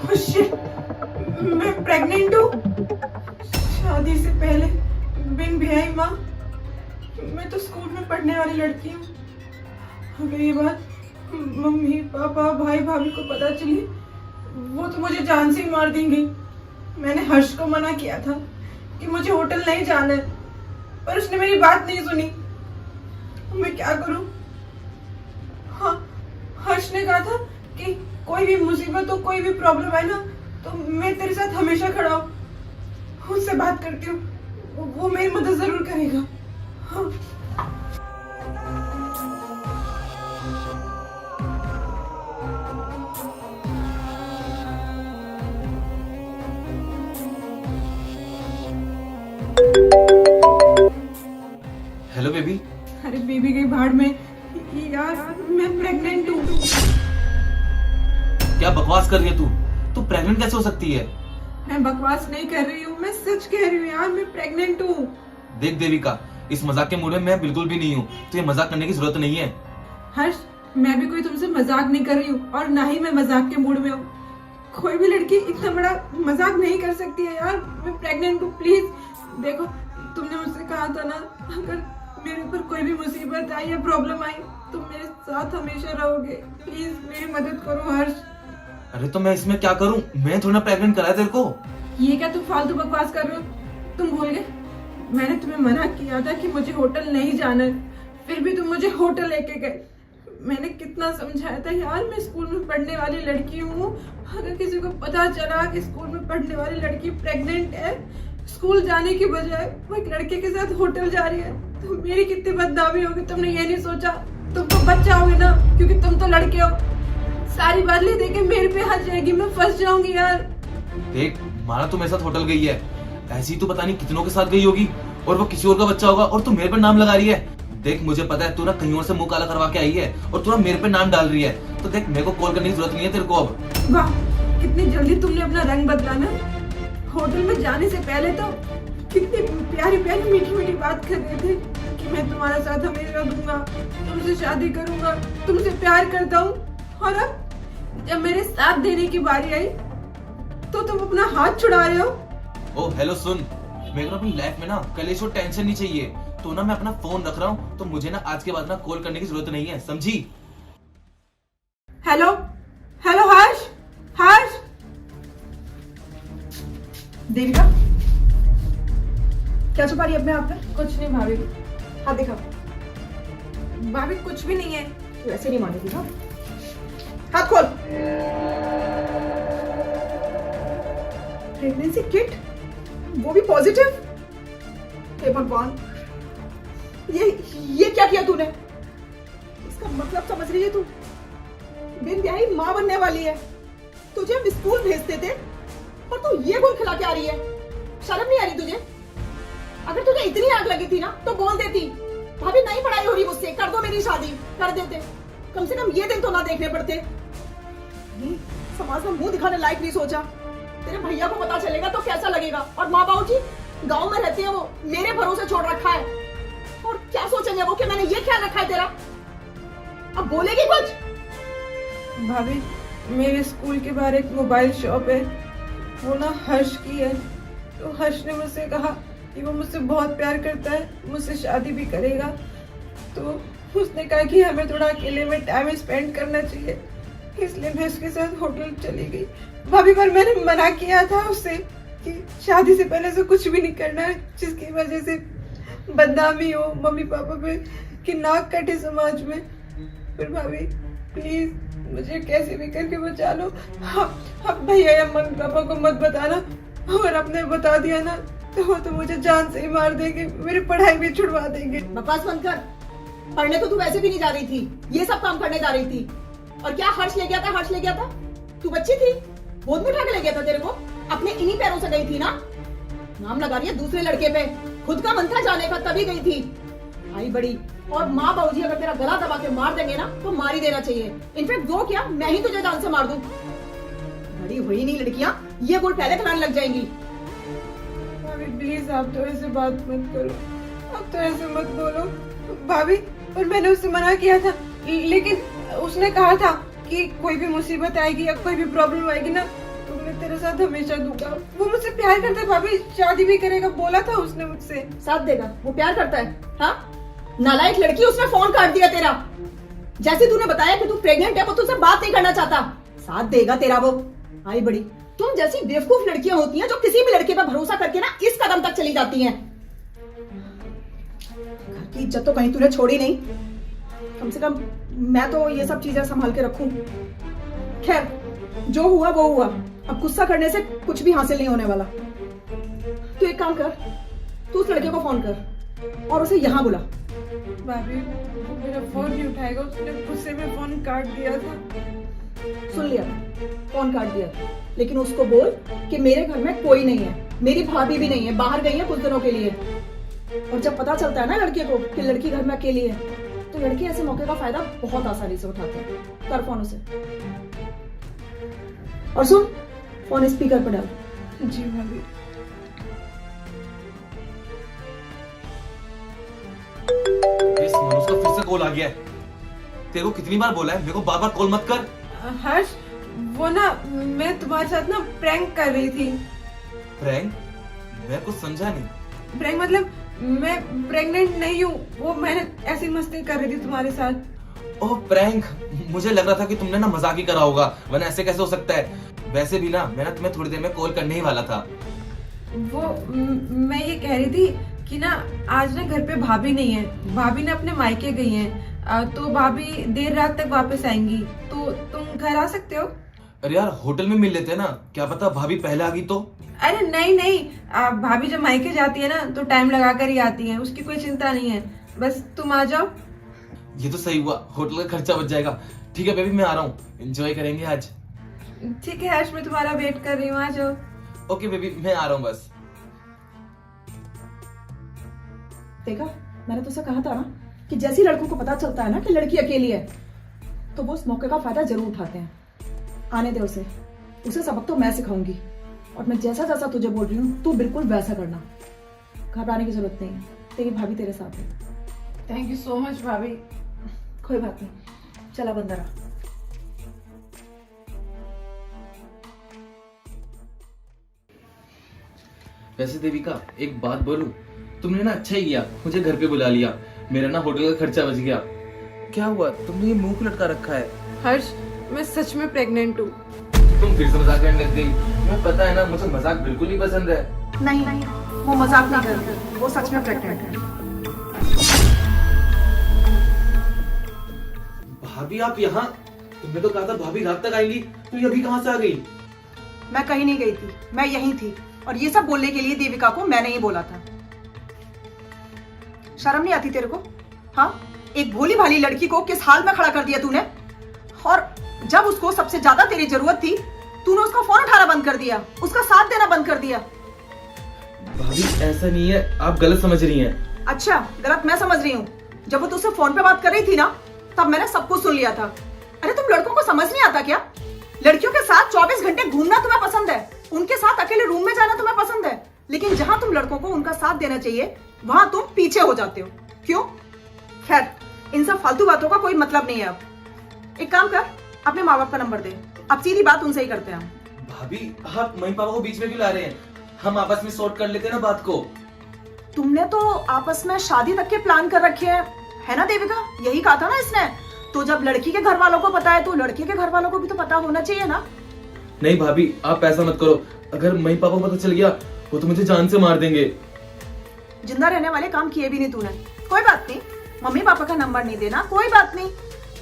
Oh shit, मैं pregnant हूँ। शादी से पहले बिन ब्याही माँ। मैं तो स्कूल में पढ़ने वाली लड़की हूँ। अगर ये बात मम्मी पापा भाई भाभी को पता चली, वो तो मुझे जान से ही मार देंगे। मैंने हर्ष को मना किया था कि मुझे होटल नहीं जाना है, पर उसने मेरी बात नहीं सुनी। मैं क्या करूं? हाँ, हर्ष ने कहा था कि कोई भी मुसीबत हो, कोई भी प्रॉब्लम है ना, तो मैं तेरे साथ हमेशा खड़ा हूँ। उससे बात करती हूँ, वो मेरी मदद जरूर करेगा। हाँ। Hello baby. अरे बेबी गई भाड़ में यार, मैं प्रेग्नेंट हूँ। क्या बकवास कर रही है तू? तू प्रेग्नेंट कैसे हो सकती है? मैं बकवास नहीं कर रही हूँ, मैं सच कह रही हूँ यार, मैं प्रेग्नेंट हूँ। देख देविका, इस मजाक के मूड में मैं बिल्कुल भी नहीं हूँ, तो ये मजाक करने की जरूरत नहीं है। हर्ष, मैं भी कोई तुमसे मजाक नहीं कर रही हूँ और ना ही मैं मजाक के मूड में हूँ। कोई भी लड़की इतना बड़ा मजाक नहीं कर सकती है यार। मैं प्रेग्नेंट हूँ, प्लीज देखो, तुमने मुझसे कहा था ना, अगर मेरे ऊपर कोई भी मुसीबत आई या प्रॉब्लम आई तो मेरे साथ हमेशा रहोगे। प्लीज मेरी मदद करो हर्ष। अरे तो मैं इसमें क्या करूँ? मैं थोड़ा प्रेग्नेंट कराया तेरे को। ये क्या तुम फालतू बकवास कर रहे हो? तुम भूल गए मैंने तुम्हें मना किया था कि मुझे होटल नहीं जाना है, फिर भी तुम मुझे होटल लेके गए। मैंने कितना समझाया था यार, मैं स्कूल में पढ़ने वाली लड़की हूँ। अगर किसी को पता चला कि स्कूल में पढ़ने वाली लड़की प्रेग्नेंट है, स्कूल जाने की बजाय वो एक लड़के के साथ होटल जा रही है, तो मेरी कितनी बदनामी होगी। तुमने ये नहीं सोचा? तुम तो बच जाओगे ना, क्योंकि तुम तो लड़के हो। सारी बादली देके मेरे पे हंस जाएगी, मैं फंस जाऊंगी यार। देख, माना तू मेरे साथ होटल गई है, ऐसी तू पता नहीं कितनों के साथ गई होगी, और वो किसी और का बच्चा होगा, और तू मेरे पर नाम लगा रही है। देख, मुझे पता है तू ना कहीं और से मुंह काला करवा के आई है, और तू ना मेरे पे नाम डाल रही है। तो देख, मेरे को कॉल करने की जरूरत नहीं है तेरे को अब। वाह, कितनी जल्दी तुमने अपना रंग बदला ना। होटल में जाने से पहले तो कितनी प्यारी प्यारी मीठी मीठी बात कर रहे थे कि मैं तुम्हारे साथ हमेशा दूंगा, तुमसे शादी करूंगा, तुमसे प्यार करता हूँ। और अब जब मेरे साथ देने की बारी आई तो तुम अपना हाथ छुड़ा रहे हो। ओ हेलो, सुन, मेरे को अपनी लाइफ में ना कलेश और टेंशन नहीं चाहिए, तो ना मैं अपना फोन रख रहा हूँ, तो मुझे ना आज के बाद ना कॉल करने की जरूरत नहीं है, समझी? हेलो हेलो हर्ष, हर्ष। देविका, क्या छुपा रही है अपने आप में? कुछ नहीं भाभी। हाथ दिखा। भाभी कुछ भी नहीं है। तू ऐसे नहीं मानेगी ना। हाथ खोल। प्रेगनेंसी किट, वो भी पॉजिटिव? हे भगवान, ये क्या किया तूने? इसका मतलब समझ रही है तू? बिन ब्याही माँ बनने वाली है। तुझे हम स्कूल भेजते थे और तू ये गोल खिला के आ रही है। शर्म नहीं आ रही तुझे? अगर तुझे इतनी आग लगी थी ना तो बोल देती, भाभी नहीं पढ़ाई हो रही मुझसे, कर दो मेरी शादी, कर देते। कम से कम ये दिन तो ना देखने पड़ते। समाज में मुंह दिखाने लायक नहीं सोचा। तेरे भैया को पता चलेगा तो कैसा लगेगा? और माँ बाबू जी गाँव में रहते हैं, वो मेरे भरोसे छोड़ रखा है, और क्या सोचेंगे वो कि मैंने ये ख्याल रखा है तेरा? अब बोलेगी कुछ? भाभी, मेरे स्कूल के बाहर एक मोबाइल शॉप है, वो ना हर्ष की है। तो हर्ष ने मुझसे कहा कि वो मुझसे बहुत प्यार करता है, मुझसे शादी भी करेगा। तो उसने कहा कि हमें थोड़ा अकेले में टाइम स्पेंड करना चाहिए, इसलिए मैं उसके साथ होटल चली गई। भाभी, पर मैंने मना किया था उससे कि शादी से पहले से कुछ भी नहीं करना है, जिसकी वजह से बदनामी हो मम्मी पापा पे कि नाक कटे समाज में। फिर भाभी प्लीज मुझे कैसे भी करके बचा लो। हाँ, भैया या मम्मी पापा को मत बताना, अगर आपने बता दिया ना तो वो तो मुझे जान से ही मार देंगे, मेरी पढ़ाई भी छुड़वा देंगे। बकवास बंद कर। पढ़ने तो तू वैसे भी नहीं जा रही थी, ये सब काम करने जा रही थी। और क्या हर्ष ले गया था? हर्ष ले गया था? तू बच्ची थी, गोद में उठा के ले गया था तेरे को, अपने इन्हीं पैरों से गई थी ना। नाम लगा रही है दूसरे लड़के पे, खुद का मन था जाने का तभी गई थी। आई बड़ी, और माँ बाबूजी अगर तेरा गला दबा के मार देंगे ना तो मार ही देना चाहिए। इनफैक्ट वो क्या, मैं ही तुझे जान से मार दूं। बड़ी हुई नहीं लड़कियां ये बोल पहले खिलाने लग जाएंगी। भाभी प्लीज आप तो ऐसे बात मत करो, आप तो ऐसे मत बोलो। भाभी, और मैंने उससे मना किया था, लेकिन उसने कहा था कि कोई भी मुसीबत आएगी या कोई भी प्रॉब्लम आएगी ना तो तेरे साथ हमेशा दूंगा। वो मुझसे प्यार करता है भाभी, शादी भी करेगा, बोला था उसने मुझसे। साथ देगा? वो प्यार करता है? हाँ, नालायक लड़की, उसने फोन काट दिया तेरा। जैसे तूने बताया कि तू प्रेग्नेंट है, वो तुझसे बात नहीं करना चाहता। साथ देगा तेरा वो? आई बड़ी, तुम जैसी बेवकूफ लड़कियां होती हैं जो किसी भी लड़के पर भरोसा करके ना इस कदम तक चली जाती हैं। घर की इज्जत तो कहीं तूने छोड़ी नहीं, कम से कम मैं तो ये सब चीजें संभाल के रखूं। खैर, जो हुआ वो हुआ, अब गुस्सा करने से कुछ भी हासिल नहीं होने वाला। तू एक काम कर, तू उस लड़के को फोन कर और उसे यहाँ बुला। भाभी वो मेरा फोन नहीं उठाएगा, उसने गुस्से में फोन काट दिया था। सुन लिया, फोन काट दिया, लेकिन उसको बोल कि मेरे घर में कोई नहीं है, मेरी भाभी भी नहीं है, बाहर गई है कुछ दिनों के लिए। और जब पता चलता है ना लड़के को कि लड़की घर में अकेली है, तो लड़के ऐसे मौके का फायदा बहुत आसानी से उठाते हैं। कर फोन उसे, और सुन, फोन स्पीकर पर डाल। जी भाभी। इस मनोज का फिर से कॉल आ गया है। तेरे को कितनी बार बोला है मेरे को बार बार कॉल मत कर। हर्ष, वो ना मैं तुम्हारे साथ ना प्रैंक कर रही थी। प्रैंक? मैं कुछ समझा नहीं। प्रैंक मतलब मैं प्रेग्नेंट नहीं हूँ, वो मैंने ऐसी मस्ती कर रही थी तुम्हारे साथ। ओह प्रैंक, मुझे लग रहा था कि तुमने ना मजाक ही करा होगा, वरना ऐसे कैसे हो सकता है। वैसे भी ना मैं तुम्हें थोड़ी देर में कॉल करने ही वाला था। वो मैं ये कह रही थी कि ना आज ना घर पे भाभी नहीं है, भाभी ने अपने मायके गई हैं, तो भाभी देर रात तक वापस आएंगी, तो तुम घर आ सकते हो? अरे यार होटल में मिल लेते हैं ना, क्या पता भाभी पहले आ गई तो। अरे नहीं नहीं, भाभी जब मायके जाती है ना तो टाइम लगा कर ही आती है, उसकी कोई चिंता नहीं है, बस तुम आ जाओ। ये तो सही हुआ, होटल का खर्चा बच जाएगा। ठीक है बेबी, मैं आ रहा हूँ, एंजॉय करेंगे आज। ठीक है हर्ष, मैं तुम्हारा वेट कर रही हूँ, आ जाओ। ओके बेबी, मैं आ रहा हूँ बस। देखा, मैंने तुझसे कहा था ना कि जैसी लड़कों को पता चलता है ना कि लड़की अकेली है, तो वो उस मौके का फायदा जरूर उठाते हैं। आने दे उसे, उसे सबक तो मैं सिखाऊंगी, और मैं जैसा जैसा तुझे बोल रही हूँ तू बिल्कुल वैसा करना। घबराने की जरूरत नहीं है, तेरी भाभी तेरे साथ है। थैंक यू सो मच भाभी। कोई बात नहीं, चला बंदर आ। वैसे देविका एक बात बोलूं, तुमने ना अच्छा ही किया मुझे घर पे बुला लिया, मेरा ना होटल का खर्चा बच गया। क्या हुआ, तुमने ये मुंह क्यों लटका रखा है? हर्ष, मैं सच में प्रेग्नेंट हूँ। तुम फिर से मजाक करने लग गई। तुम्हें पता है ना मुझे मजाक बिल्कुल नहीं पसंद है। नहीं, वो मजाक नहीं कर रही, वो सच में प्रेग्नेंट है। भाभी आप यहाँ? तुमने तो कहा था भाभी रात तक आएंगी, तो ये अभी कहाँ से आ गई? मैं कहीं नहीं गई थी, मैं यहीं थी, और ये सब बोलने के लिए देविका को मैंने ही बोला था। शर्म नहीं आती तेरे को? हाँ, एक भोली भाली लड़की को किस हाल में खड़ा कर दिया तूने, और जब उसको सबसे ज्यादा तेरी जरूरत थी तूने उसका फोन उठाना बंद कर दिया, उसका साथ देना बंद कर दिया। भाभी ऐसा नहीं है, आप गलत समझ रही हैं। अच्छा, गलत मैं समझ रही हूँ? जब वो तुझसे फोन पे बात कर रही थी ना, तब मैंने सब कुछ सुन लिया था। अरे तुम लड़कों को समझ नहीं आता क्या? लड़कियों के साथ 24 घंटे घूमना तुम्हें पसंद है, उनके साथ अकेले रूम में जाना तुम्हें पसंद है, लेकिन जहां तुम लड़कों को उनका साथ देना चाहिए वहां तुम पीछे हो जाते हो। क्यों? खैर, इन सब फालतू बातों का कोई मतलब नहीं है। अब एक काम कर, अपने माँ बाप का नंबर दे, अब सीधी बात उनसे ही करते हैं हम। भाभी आप मम्मी पापा को बीच में क्यों ला रहे हैं? हम आपस में सॉर्ट कर लेते हैं ना बात को। तुमने तो आपस में शादी तक के प्लान कर रखे हैं, है ना देविका? यही कहा था ना इसने। तो जब लड़की के घर वालों को पता है तो लड़के के घर वालों को भी तो पता होना चाहिए ना। नहीं भाभी आप ऐसा मत करो, अगर मम्मी पापा को पता चल गया वो तो मुझे जान से मार देंगे। जिंदा रहने वाले काम किए भी नहीं तूने। कोई बात नहीं, मम्मी पापा का नंबर नहीं देना, कोई बात नहीं।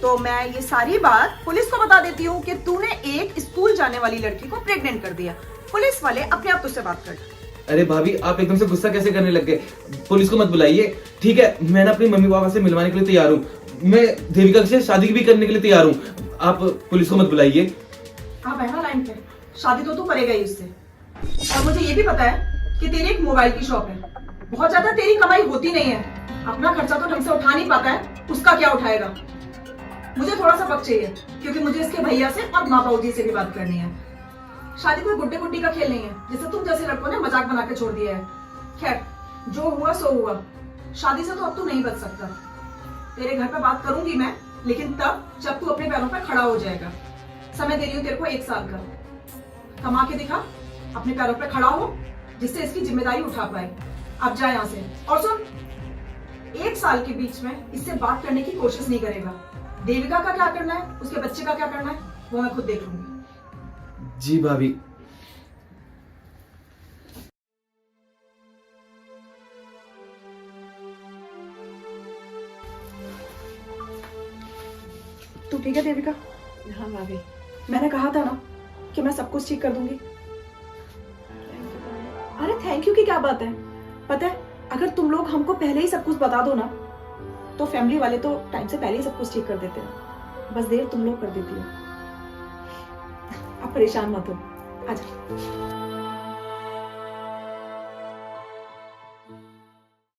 तो मैं ये सारी बात पुलिस को बता देती हूँ कि तूने एक स्कूल जाने वाली लड़की को प्रेग्नेंट कर दिया। पुलिस वाले अपने आप तुझसे बात कर। अरे भाभी आप एकदम से गुस्सा कैसे करने लग गए? पुलिस को मत बुलाइए, ठीक है? मैं ना अपनी मम्मी पापा से मिलवाने के लिए तैयार हूँ, मैं देविका से शादी भी करने के लिए तैयार हूँ। आप पुलिस को मत बुलाइए। हाँ बहना लाइन पे, शादी तो तू करेगा ही उससे। और मुझे ये भी पता है कि तेरी एक मोबाइल की शॉप है, बहुत ज्यादा तेरी कमाई होती नहीं है, अपना खर्चा तो ढंग से उठा नहीं पाता है, उसका क्या उठाएगा? मुझे थोड़ा सा वक्त चाहिए, क्योंकि मुझे इसके भैया से और माँ बाबू जी से भी बात करनी है। शादी कोई गुड्डे गुड्डी का खेल नहीं है जिसे तुम जैसे लड़कों ने मजाक बना के छोड़ दिया है। खैर, जो हुआ सो हुआ, शादी से तो अब तू नहीं बच सकता। तेरे घर पे बात करूंगी मैं, लेकिन तब जब तू अपने पैरों पर खड़ा हो जाएगा। समय दे रही हूँ तेरे को 1 साल का। कमा के दिखा, अपने पैरों पे खड़ा हो, जिससे इसकी जिम्मेदारी उठा पाए। अब जा यहाँ से। और सुन, 1 साल के बीच में इससे बात करने की कोशिश नहीं करेगा। देविका का क्या करना है, उसके बच्चे का क्या करना है, वो मैं खुद देख लूंगी। जी भाभी। तू ठीक है देविका? हाँ भाभी। मैंने कहा था ना कि मैं सब कुछ ठीक कर दूंगी। अरे थैंक यू की क्या बात है? पता है, अगर तुम लोग हमको पहले ही सब कुछ बता दो ना, तो फैमिली वाले तो टाइम से पहले ही सब कुछ ठीक कर देते हैं। बस देर तुम लोग कर देती हो। अब परेशान मत हो, आजा।